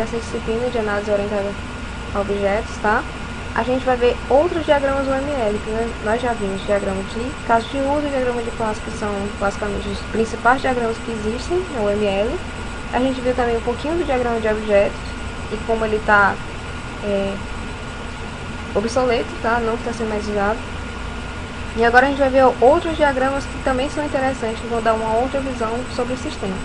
dessa disciplina de análise orientada a objetos, tá? A gente vai ver outros diagramas UML, que nós já vimos diagrama de caso de uso e diagrama de classe, que são basicamente os principais diagramas que existem no UML. A gente viu também um pouquinho do diagrama de objetos e como ele está obsoleto, tá? Não está sendo mais usado. E agora a gente vai ver outros diagramas que também são interessantes, que vão dar uma outra visão sobre o sistema.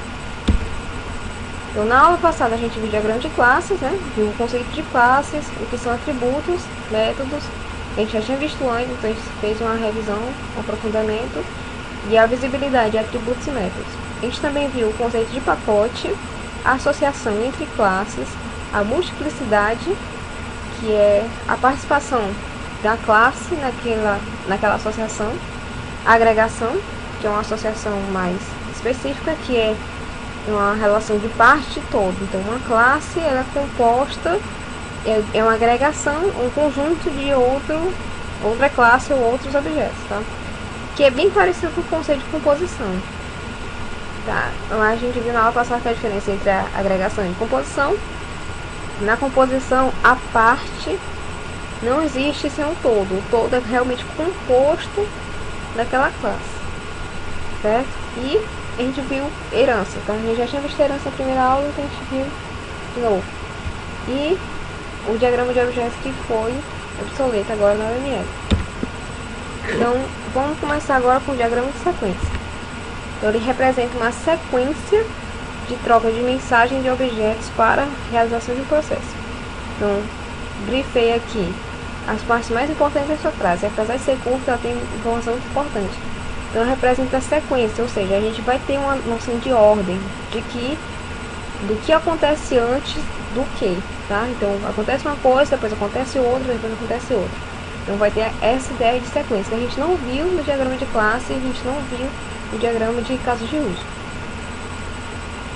Então, na aula passada a gente viu o diagrama de classes, né? Viu o conceito de classes, o que são atributos, métodos. A gente já tinha visto antes, então a gente fez uma revisão, um aprofundamento. E a visibilidade, atributos e métodos. A gente também viu o conceito de pacote, a associação entre classes, a multiplicidade, que é a participação da classe naquela associação, a agregação, que é uma associação mais específica, que é uma relação de parte e todo. Então, uma classe ela é composta, é uma agregação, um conjunto de outra classe ou outros objetos, tá? Que é bem parecido com o conceito de composição. Tá? Lá a gente viu na aula passada que a diferença entre a agregação e a composição. Na composição, a parte não existe sem um todo. O todo é realmente composto daquela classe, certo? E a gente viu herança, tá? A gente já tinha visto herança na primeira aula, então a gente viu de novo. E o diagrama de objetos que foi obsoleto agora na UML. Então, vamos começar agora com o diagrama de sequência. Então, ele representa uma sequência de troca de mensagem de objetos para realização de um processo. Então, grifei aqui as partes mais importantes dessa frase. Apesar de ser curta, ela tem informação muito importante. Então, representa a sequência, ou seja, a gente vai ter uma noção de ordem, do que acontece antes do que, tá? Então, acontece uma coisa, depois acontece outra, depois acontece outra. Então, vai ter essa ideia de sequência, que a gente não viu no diagrama de classe, a gente não viu no diagrama de caso de uso.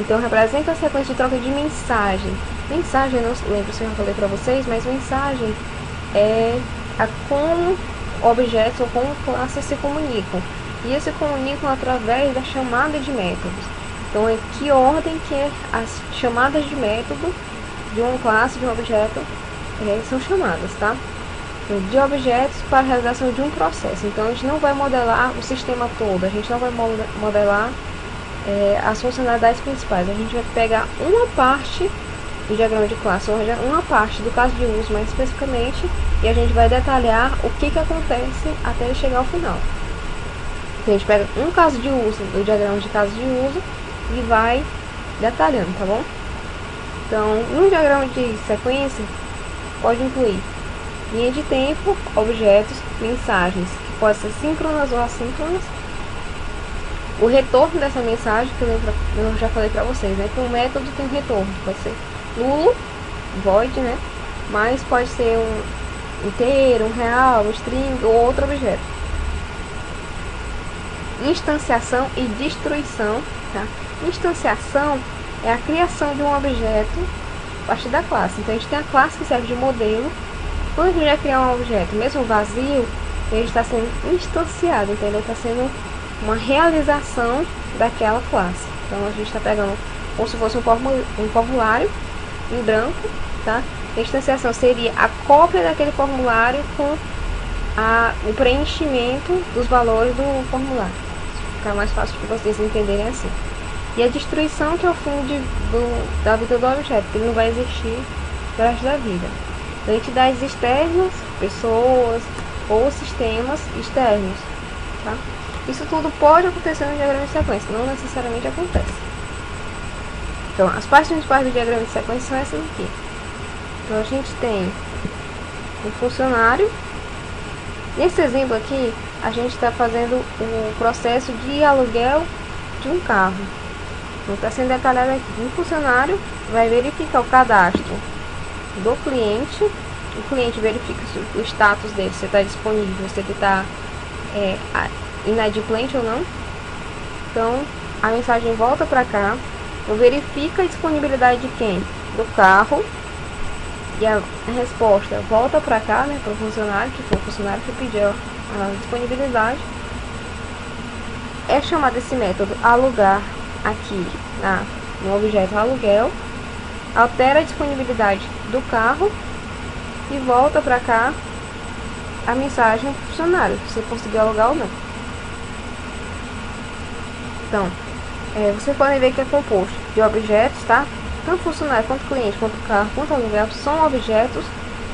Então, representa a sequência de troca de mensagem. Mensagem, eu não lembro se eu já falei para vocês, mas mensagem é como objetos ou como classes se comunicam. E eles se comunicam através da chamada de métodos. Então, em que ordem que as chamadas de método de uma classe, de um objeto, são chamadas, tá? Então, de objetos para a realização de um processo. Então, a gente não vai modelar o sistema todo, a gente não vai modelar as funcionalidades principais. A gente vai pegar uma parte do diagrama de classe, ou seja, uma parte do caso de uso mais especificamente, e a gente vai detalhar o que acontece até ele chegar ao final. Então, a gente pega um caso de uso do diagrama de caso de uso e vai detalhando, tá bom? Então, no diagrama de sequência, pode incluir linha de tempo, objetos, mensagens, que podem ser síncronas ou assíncronas. O retorno dessa mensagem, que eu já falei pra vocês, né? Que o método tem um retorno, pode ser nulo, void, né? Mas pode ser um inteiro, um real, um string ou outro objeto. Instanciação e destruição, tá? Instanciação é a criação de um objeto a partir da classe. Então, a gente tem a classe que serve de modelo. Quando a gente vai criar um objeto, mesmo vazio, ele está sendo instanciado, então ele está sendo uma realização daquela classe. Então, a gente está pegando como se fosse um formulário em branco, tá? A instanciação seria a cópia daquele formulário com o preenchimento dos valores do formulário. Ficar mais fácil de vocês entenderem assim. E a destruição, que é o fim da vida do objeto, que ele não vai existir no resto da vida. Então, entidades externas, pessoas ou sistemas externos, tá? Isso tudo pode acontecer no diagrama de sequência, não necessariamente acontece. Então, as partes principais do diagrama de sequência são essas aqui. Então, a gente tem um funcionário. Nesse exemplo aqui, a gente está fazendo o processo de aluguel de um carro. Então, está sendo detalhado aqui. Um funcionário vai verificar o cadastro do cliente. O cliente verifica o status dele, se está disponível, se ele está inadimplente ou não. Então, a mensagem volta para cá. Eu verifico a disponibilidade de quem? Do carro. E a resposta volta para cá, né, para o funcionário, que foi o funcionário que pediu a disponibilidade. É chamado esse método alugar aqui no objeto aluguel. altera a disponibilidade do carro e volta para cá a mensagem do funcionário, se você conseguiu alugar ou não. Então, vocês podem ver que é composto de objetos, tá? Tanto funcionário, quanto cliente, quanto carro, quanto aluguel são objetos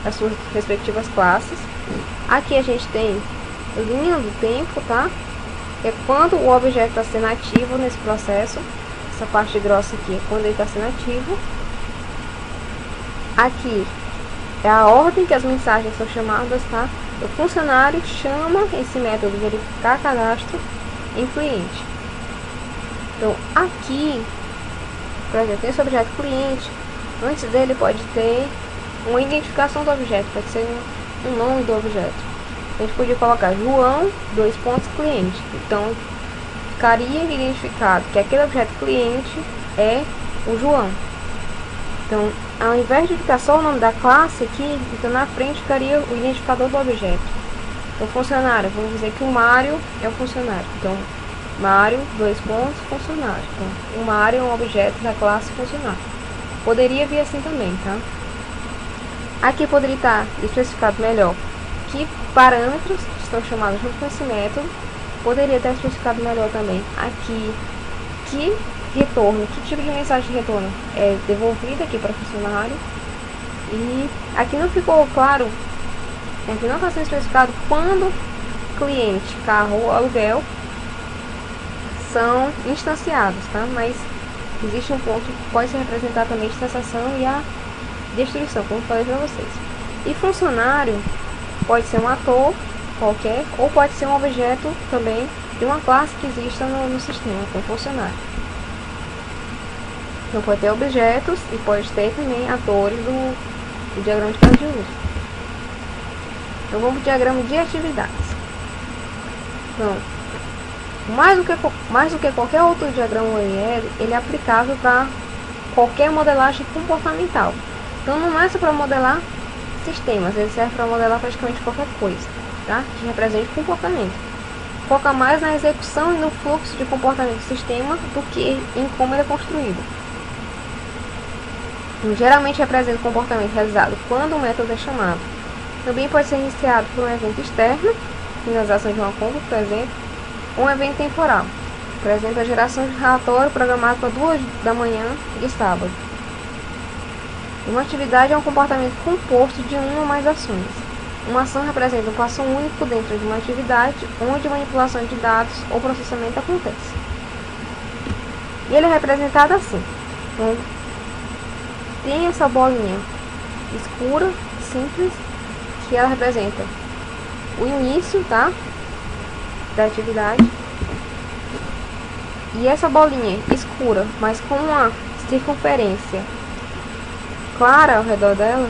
das suas respectivas classes. Aqui a gente tem linha do tempo, tá? É quando o objeto está sendo ativo nesse processo. Essa parte grossa aqui é quando ele está sendo ativo. Aqui é a ordem que as mensagens são chamadas, tá? O funcionário chama esse método verificar cadastro em cliente. Então, aqui, por exemplo, esse objeto cliente, antes dele pode ter uma identificação do objeto, pode ser um nome do objeto. A gente podia colocar João, cliente. Então, ficaria identificado que aquele objeto cliente é o João. Então, ao invés de ficar só o nome da classe aqui, então na frente ficaria o identificador do objeto. Então, funcionário, vamos dizer que o Mário é o funcionário. Então, Mário, funcionário. Então, o Mário é um objeto da classe funcionário. Poderia vir assim também, tá? Aqui poderia estar especificado melhor que parâmetros estão chamados junto com esse método. Poderia estar especificado melhor também aqui que retorno, que tipo de mensagem de retorno é devolvida aqui para o funcionário. E aqui não ficou claro, aqui não está sendo especificado quando cliente, carro ou aluguel são instanciados, tá? Mas existe um ponto que pode se representar também de cessação e a destruição, como falei para vocês. E funcionário pode ser um ator qualquer, ou pode ser um objeto também de uma classe que exista no sistema, como funcionário. Então pode ter objetos e pode ter também atores do diagrama de caso de uso. Então vamos para o diagrama de atividades. Então, mais do que qualquer outro diagrama OML, ele é aplicável para qualquer modelagem comportamental. Então não é só para modelar sistemas, ele serve para modelar praticamente qualquer coisa, tá? Que represente comportamento. Foca mais na execução e no fluxo de comportamento do sistema do que em como ele é construído. Então, geralmente representa o comportamento realizado quando o método é chamado. Também pode ser iniciado por um evento externo, finalização de uma compra, por exemplo, ou um evento temporal, por exemplo, a geração de relatório programado para 2 da manhã de sábado. Uma atividade é um comportamento composto de uma ou mais ações. Uma ação representa um passo único dentro de uma atividade onde manipulação de dados ou processamento acontece. E ele é representado assim. Então, tem essa bolinha escura, simples, que ela representa o início, tá? Da atividade. E essa bolinha escura, mas com uma circunferência clara ao redor dela,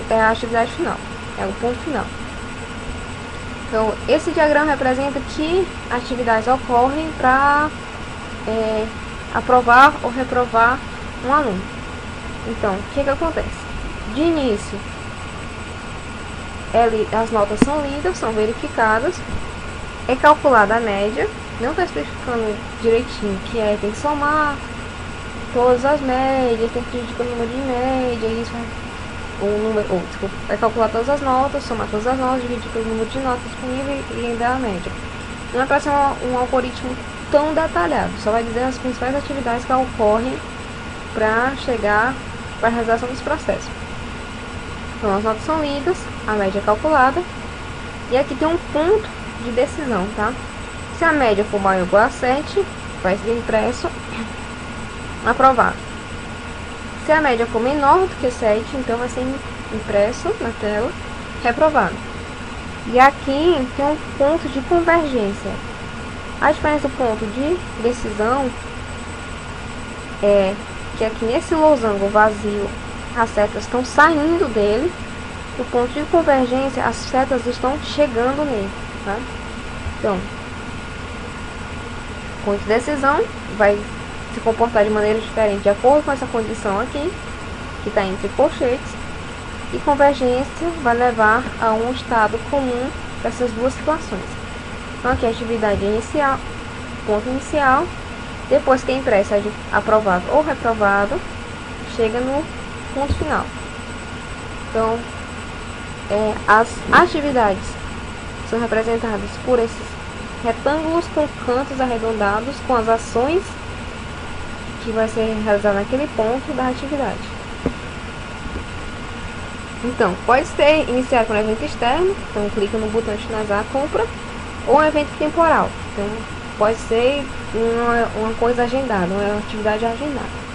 é a atividade final, é o ponto final. Então, esse diagrama representa que atividades ocorrem para aprovar ou reprovar um aluno. Então, o que acontece? De início, as notas são lidas, são verificadas, é calculada a média, não está especificando direitinho que tem que somar todas as médias, tem que dividir o número de média, isso vai calcular todas as notas, somar todas as notas, dividir pelo número de notas disponível e ainda a média. Não é para ser um algoritmo tão detalhado, só vai dizer as principais atividades que ocorrem para chegar para a realização desse processo. Então as notas são lidas, a média é calculada, e aqui tem um ponto de decisão, tá? Se a média for maior ou igual a 7, vai ser impresso aprovado. Se a média for menor do que 7, então vai ser impresso na tela reprovado. E aqui tem um ponto de convergência. A diferença do ponto de decisão é que aqui nesse losango vazio as setas estão saindo dele. O ponto de convergência, as setas estão chegando nele, tá? Então, o ponto de decisão vai se comportar de maneira diferente de acordo com essa condição aqui, que está entre colchetes, e convergência vai levar a um estado comum dessas duas situações. Então aqui a atividade inicial, ponto inicial, depois que é impressa aprovado ou reprovado, chega no ponto final. Então, as atividades são representadas por esses retângulos com cantos arredondados com as ações que vai ser realizada naquele ponto da atividade. Então, pode ser iniciado com um evento externo, então clica no botão de finalizar a compra, ou um evento temporal, então pode ser uma coisa agendada, uma atividade agendada.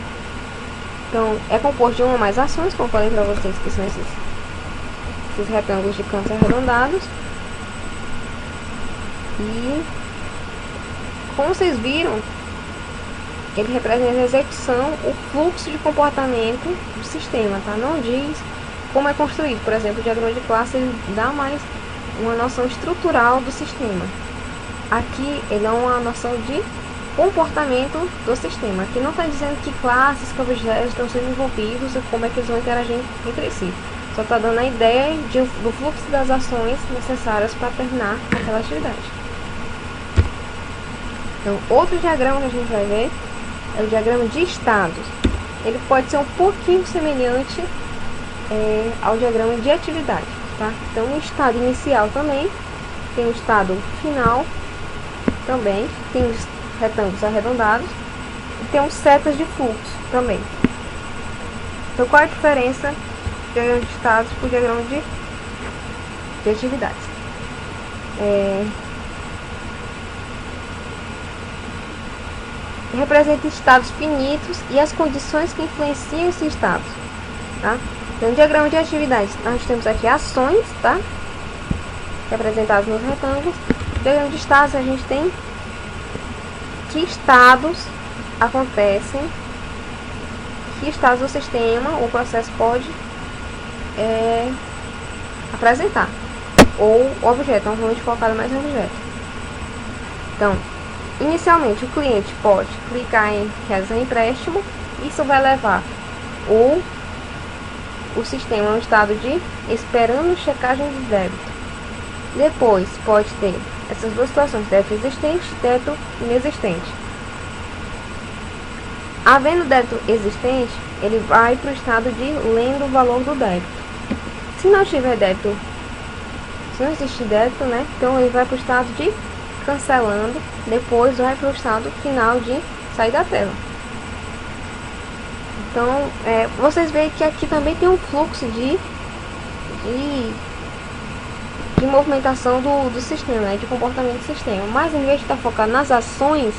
Então, é composto de uma ou mais ações, como eu falei para vocês, que são esses retângulos de cantos arredondados. E, como vocês viram, ele representa a execução, o fluxo de comportamento do sistema, tá? Não diz como é construído. Por exemplo, o diagrama de classe ele dá mais uma noção estrutural do sistema. Aqui ele dá uma noção de comportamento do sistema. Aqui não está dizendo que classes, que objetos estão sendo envolvidos e como é que eles vão interagir entre si. Só está dando a ideia do fluxo das ações necessárias para terminar aquela atividade. Então, outro diagrama que a gente vai ver é o diagrama de estados. Ele pode ser um pouquinho semelhante ao diagrama de atividade, tá? Então, o estado inicial também, tem o estado final também, tem os retângulos arredondados e tem os setas de fluxo também. Então, qual é a diferença do diagrama de estados para o diagrama de atividades? Representa estados finitos e as condições que influenciam esses estados, tá? Então, no diagrama de atividades, nós temos aqui ações, tá? Representadas nos retângulos. No diagrama de estados, a gente tem que estados acontecem, que estados do sistema o processo pode apresentar, ou objeto, então vamos focar mais no objeto. Então, inicialmente, o cliente pode clicar em realizar empréstimo. Isso vai levar o sistema a um estado de esperando checagem de débito. Depois, pode ter essas duas situações, débito existente e débito inexistente. Havendo débito existente, ele vai para o estado de lendo o valor do débito. Se não tiver débito, se não existir débito, né, então ele vai para o estado de cancelando, depois vai para o estado final de sair da tela. Então, vocês veem que aqui também tem um fluxo de movimentação do sistema, né, de comportamento do sistema. Mas em vez de estar focado nas ações,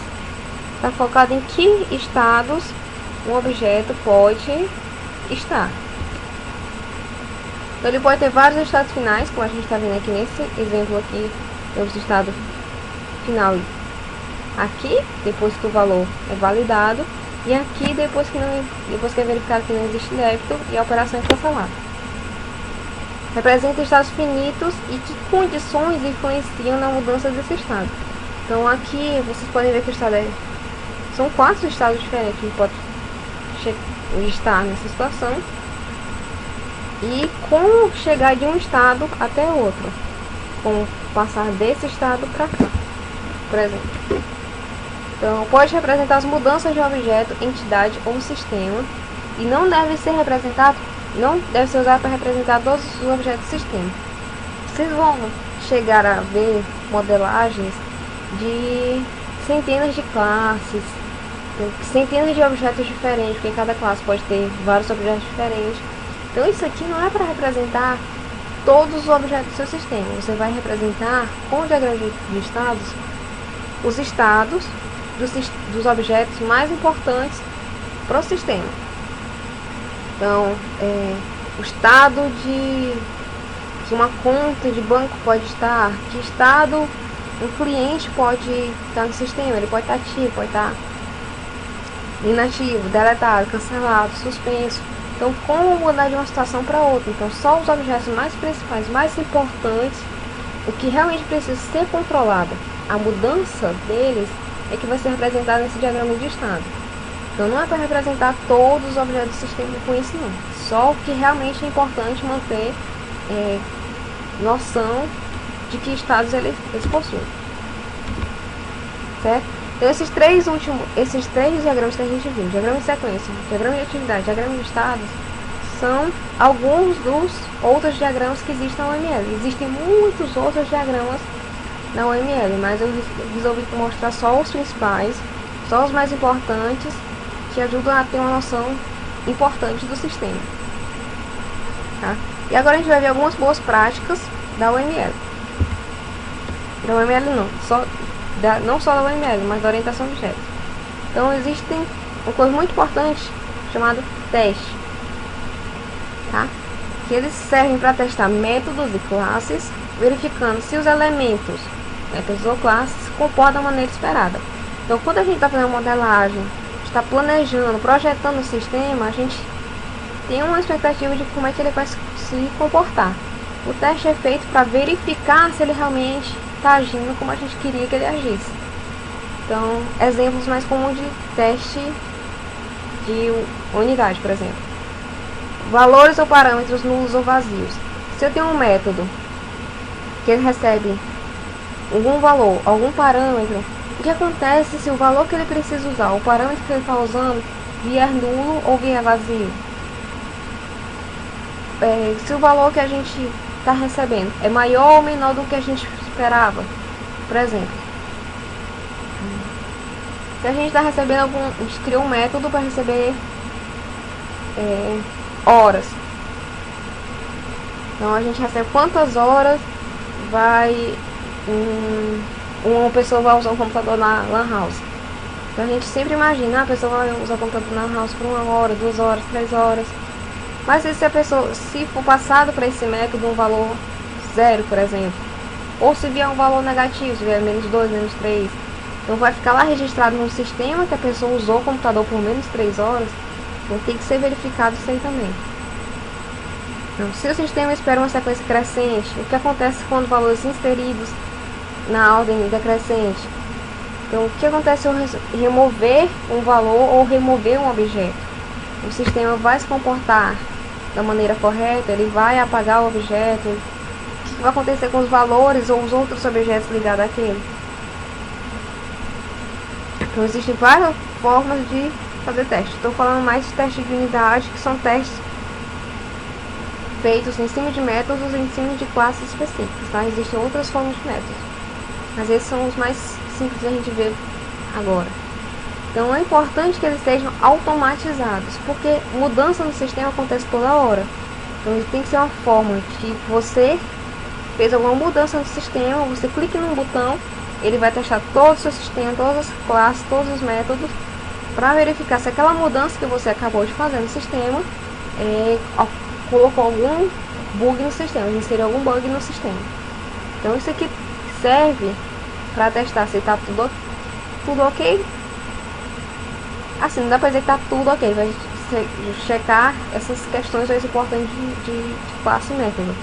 está focado em que estados um objeto pode estar. Então, ele pode ter vários estados finais, como a gente está vendo aqui nesse exemplo aqui, temos o estado final aqui, depois que o valor é validado, e aqui depois que é verificado que não existe débito e a operação é cancelada. Representa estados finitos e que condições influenciam na mudança desse estado. Então aqui vocês podem ver que o estado são 4 estados diferentes que pode estar nessa situação, e como chegar de um estado até outro, como passar desse estado para cá, por exemplo. Então, pode representar as mudanças de um objeto, entidade ou sistema, e não deve ser usado para representar todos os objetos do sistema. Vocês vão chegar a ver modelagens de centenas de classes, centenas de objetos diferentes, porque cada classe pode ter vários objetos diferentes. Então, isso aqui não é para representar todos os objetos do seu sistema. Você vai representar, com o diagrama de estados, os estados dos objetos mais importantes para o sistema. Então, o estado de que uma conta de banco pode estar, que estado um cliente pode estar no sistema, ele pode estar ativo, pode estar inativo, deletado, cancelado, suspenso. Então, como mudar de uma situação para outra? Então, só os objetos mais principais, mais importantes, o que realmente precisa ser controlado, a mudança deles é que vai ser representado nesse diagrama de estado. Então, não é para representar todos os objetos do sistema com isso, não. Só o que realmente é importante manter noção de que estados eles possuem. Certo? Então esses três diagramas que a gente viu, diagrama de sequência, diagrama de atividade, diagrama de estados, são alguns dos outros diagramas que existem na UML. Existem muitos outros diagramas na UML, mas eu resolvi mostrar só os principais, só os mais importantes, que ajudam a ter uma noção importante do sistema. Tá? E agora a gente vai ver algumas boas práticas da UML. Da UML não só da UML, mas da orientação a objetos. Então existem uma coisa muito importante chamada teste, tá? Que eles servem para testar métodos e classes, verificando se os elementos, métodos ou classes, se comportam da maneira esperada. Então quando a gente está fazendo modelagem, está planejando, projetando o sistema, a gente tem uma expectativa de como é que ele vai se comportar. O teste é feito para verificar se ele realmente está agindo como a gente queria que ele agisse. Então, exemplos mais comuns de teste de unidade, por exemplo. Valores ou parâmetros nulos ou vazios. Se eu tenho um método que ele recebe algum valor, algum parâmetro, o que acontece se o valor que ele precisa usar, o parâmetro que ele está usando, vier nulo ou vier vazio? Se o valor que a gente está recebendo é maior ou menor do que a gente esperava, por exemplo, se a gente está recebendo a gente criou um método para receber horas, então a gente recebe quantas horas vai uma pessoa vai usar o computador na Lan House. Então a gente sempre imagina, a pessoa vai usar o computador na Lan House por 1 hora, 2 horas, 3 horas. Mas se for passado para esse método um valor 0, por exemplo, ou se vier um valor negativo, se vier menos 2, menos 3, então vai ficar lá registrado no sistema que a pessoa usou o computador por menos 3 horas, então tem que ser verificado isso aí também. Então, se o sistema espera uma sequência crescente, o que acontece quando valores inseridos na ordem decrescente? Então, o que acontece se eu remover um valor ou remover um objeto? O sistema vai se comportar da maneira correta, ele vai apagar o objeto. O que vai acontecer com os valores ou os outros objetos ligados àquele? Então existem várias formas de fazer teste. Estou falando mais de testes de unidade, que são testes feitos em cima de métodos, em cima de classes específicas, tá? Existem outras formas de métodos, mas esses são os mais simples de a gente ver agora. Então é importante que eles sejam automatizados, porque mudança no sistema acontece toda hora. Então ele tem que ser uma forma que você fez alguma mudança no sistema, você clica num botão, ele vai testar todo o seu sistema, todas as classes, todos os métodos, para verificar se aquela mudança que você acabou de fazer no sistema colocou algum bug no sistema, inseriu algum bug no sistema. Então isso aqui serve para testar se está tudo ok. Assim, não dá pra dizer que tá tudo ok, vai checar essas questões mais importantes de classe e método.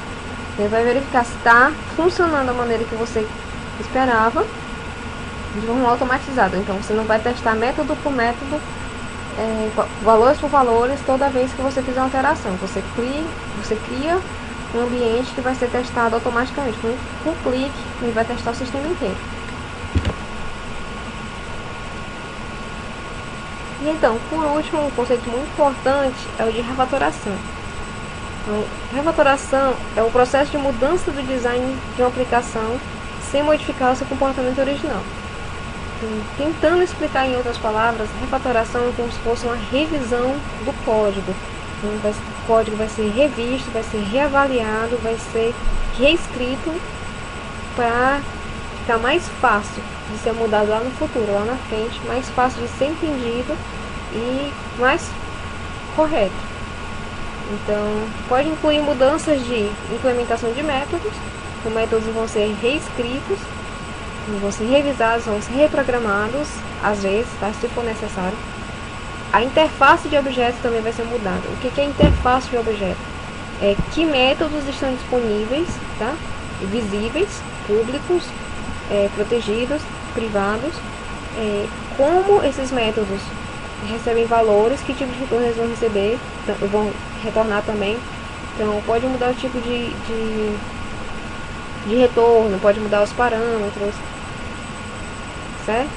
Ele vai verificar se está funcionando da maneira que você esperava, de forma automatizada. Então você não vai testar método por método, valores por valores, toda vez que você fizer uma alteração. Você cria um ambiente que vai ser testado automaticamente. Com um clique, ele vai testar o sistema inteiro. E então, por último, um conceito muito importante é o de refatoração. Então, refatoração é o processo de mudança do design de uma aplicação sem modificar o seu comportamento original. Então, tentando explicar em outras palavras, refatoração é como se fosse uma revisão do código. Então, o código vai ser revisto, vai ser reavaliado, vai ser reescrito para ficar mais fácil de ser mudado lá no futuro, lá na frente, mais fácil de ser entendido e mais correto. Então, pode incluir mudanças de implementação de métodos. Os métodos vão ser reescritos, vão ser revisados, vão ser reprogramados, às vezes, tá? Se for necessário. A interface de objetos também vai ser mudada. O que é interface de objeto? Que métodos estão disponíveis, tá? Visíveis, públicos, protegidos, privados, como esses métodos recebem valores, que tipo de retorno eles vão receber, vão retornar também. Então pode mudar o tipo de retorno, pode mudar os parâmetros, certo?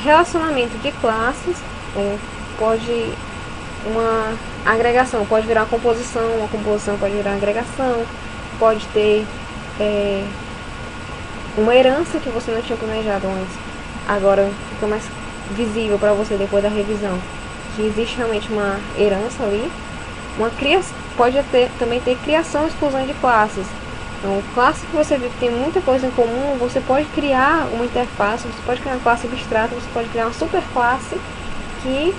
relacionamento de classes, pode uma agregação, pode virar uma composição pode virar agregação, pode ter uma herança que você não tinha planejado antes, agora fica mais visível para você depois da revisão, que existe realmente uma herança ali. Uma criação, pode também ter criação e exclusão de classes. Então, classe que você vê que tem muita coisa em comum, você pode criar uma interface, você pode criar uma classe abstrata, você pode criar uma superclasse que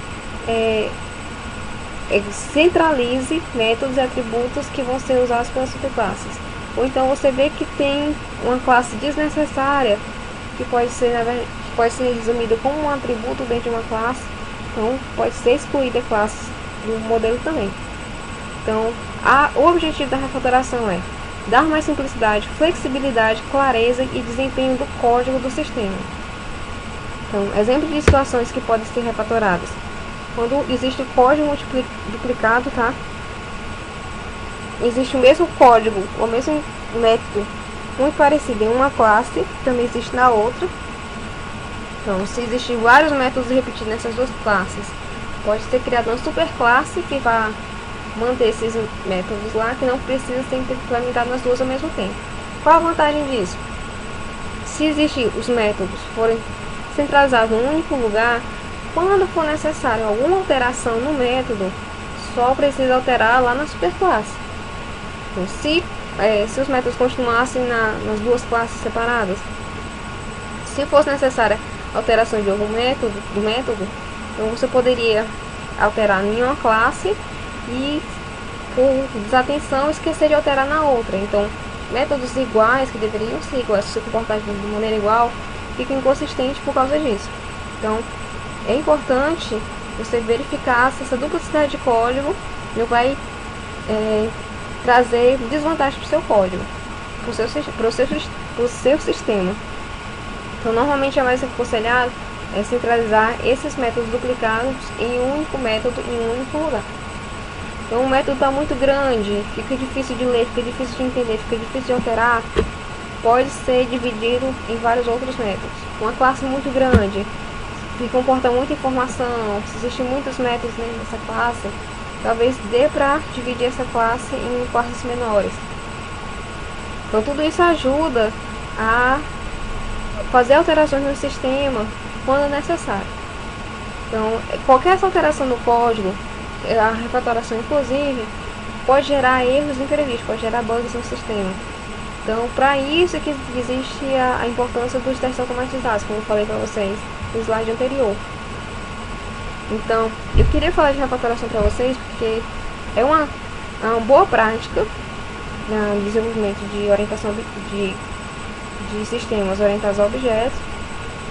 centralize métodos e atributos que vão ser usados pelas superclasses. Ou então você vê que tem uma classe desnecessária que pode ser resumida como um atributo dentro de uma classe, então pode ser excluída a classe do modelo também. Então, o objetivo da refatoração é dar mais simplicidade, flexibilidade, clareza e desempenho do código do sistema. Então, exemplo de situações que podem ser refatoradas. Quando existe o código duplicado, tá? Existe o mesmo código, o mesmo método, muito parecido em uma classe, também existe na outra. Então, se existem vários métodos repetidos nessas duas classes, pode ser criada uma superclasse que vai manter esses métodos lá, que não precisa ser implementado nas duas ao mesmo tempo. Qual a vantagem disso? Se existir os métodos forem centralizados em um único lugar, quando for necessário alguma alteração no método, só precisa alterar lá na superclasse. Então, se os métodos continuassem nas duas classes separadas, se fosse necessária alteração de algum método, então você poderia alterar em uma classe e, por desatenção, esquecer de alterar na outra. Então, métodos iguais, que deveriam ser iguais, se comportar de maneira igual, ficam inconsistentes por causa disso. Então, é importante você verificar se essa duplicidade de código não vai trazer desvantagem para o seu código, para o seu sistema. Então, normalmente é mais aconselhado centralizar esses métodos duplicados em um único método, em um único lugar. Então, o método está muito grande, fica difícil de ler, fica difícil de entender, fica difícil de alterar, pode ser dividido em vários outros métodos. Uma classe muito grande, que comporta muita informação, se existem muitos métodos dentro dessa classe, talvez dê para dividir essa classe em classes menores. Então, tudo isso ajuda a fazer alterações no sistema quando necessário. Então, qualquer alteração no código, a refatoração inclusive, pode gerar erros imprevistos, pode gerar bugs no sistema. Então, para isso que existe a importância dos testes automatizados, como eu falei para vocês no slide anterior. Então, eu queria falar de refatoração para vocês porque é uma boa prática no desenvolvimento de orientação de sistemas orientados a objetos,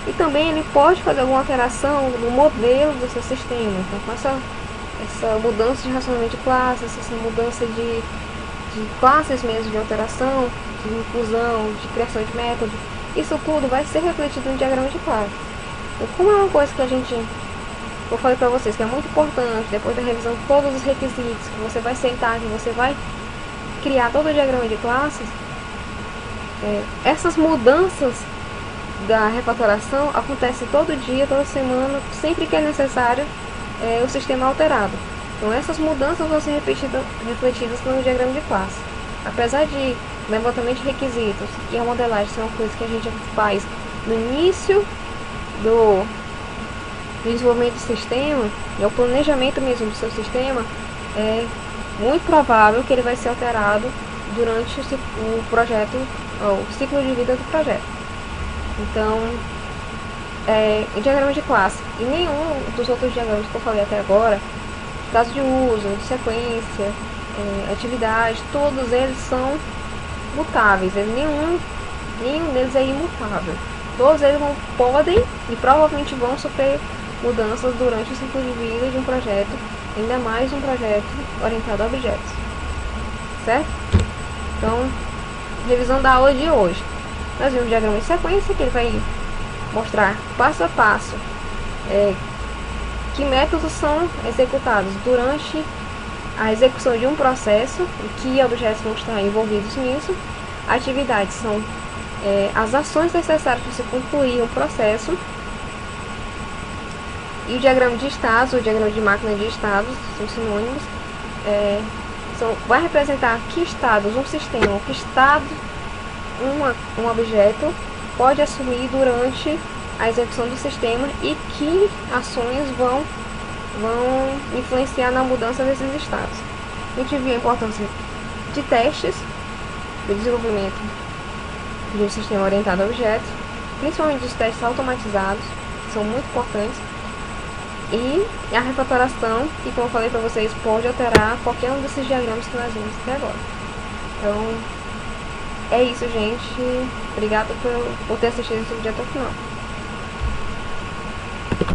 e também ele pode fazer alguma alteração no modelo do seu sistema. Então, com essa mudança de relacionamento de classes, essa mudança de classes mesmo, de alteração, de inclusão, de criação de método, isso tudo vai ser refletido no diagrama de classe. Então, como é uma coisa que eu falei para vocês que é muito importante, depois da revisão de todos os requisitos, que você vai sentar, que você vai criar todo o diagrama de classes, essas mudanças da refatoração acontecem todo dia, toda semana, sempre que é necessário o sistema alterado. Então, essas mudanças vão ser refletidas no diagrama de classe. Apesar de levantamento de requisitos e a modelagem ser uma coisa que a gente faz no início do desenvolvimento do sistema, o planejamento mesmo do seu sistema, é muito provável que ele vai ser alterado durante o projeto, o ciclo de vida do projeto. Então, em diagrama de classe e nenhum dos outros diagramas que eu falei até agora, caso de uso, de sequência, atividade, todos eles são mutáveis. Nenhum deles é imutável. Todos eles podem e provavelmente vão sofrer mudanças durante o ciclo de vida de um projeto, ainda mais um projeto orientado a objetos. Certo? Então, revisão da aula de hoje. Nós vimos o diagrama de sequência, que ele vai mostrar passo a passo que métodos são executados durante a execução de um processo e que objetos vão estar envolvidos nisso. Atividades são as ações necessárias para você concluir um processo. E o diagrama de estados, o diagrama de máquina de estados, são sinônimos, vai representar que estados um sistema, que estado um objeto pode assumir durante a execução do sistema e que ações vão influenciar na mudança desses estados. A gente viu a importância de testes, do desenvolvimento de um sistema orientado a objetos, principalmente os testes automatizados, que são muito importantes, e a refatoração, que, como eu falei para vocês, pode alterar qualquer um desses diagramas que nós vimos até agora. Então, é isso, gente. Obrigada por ter assistido esse vídeo até o final.